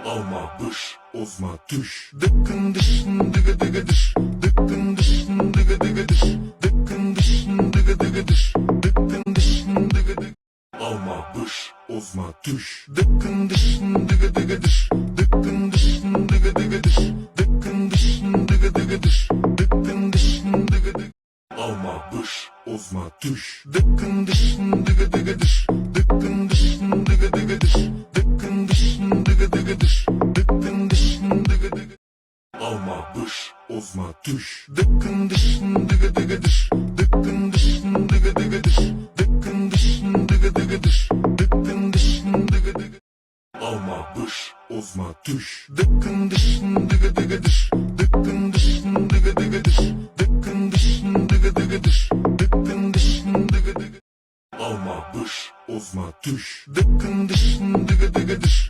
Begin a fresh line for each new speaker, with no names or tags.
Alma bış, ozma düş. Dıkkın dışın dıgı dıgı dış. Dıkkın dışın dıgı dıgı dış. Dıkkın dışın dıgı dıgı dış. Dıkkın dışın dıgı dıgı. Alma bış, ozma düş. Dıkkın dışın dıgı dıgı dış. Dıkkın dışın dıgı dıgı dış. Dıkkın dışın dıgı dıgı dış. Dıkkın dışın dıgı dıgı. Alma bış, ozma düş. Dıkkın dışın dıgı dıgı dış. Dıkkın dışın dıgı dıgı dış. Dıkkın dışın dıgı dıgı dış. Dıkkın dışın dıgı dıgı. Alma bış, ozma düş. Dıkkın dışın dıgı dıgı dış. Dıkkın dışın dıgı dıgı dış. Dıkkın dışın dıgı dıgı dış. Dıkkın dışın dıgı dıgı. Alma bış, ozma düş. Dıkkın dışın dıgı dıgı dış. Dıkkın dışın dıgı dıgı dış. Dıkkın dışın dıgı dıgı dış. Dıkkın dışın dıgı dıgı. Alma bış, ozma düş. Dıkkın dışın dıgı dıgı dış.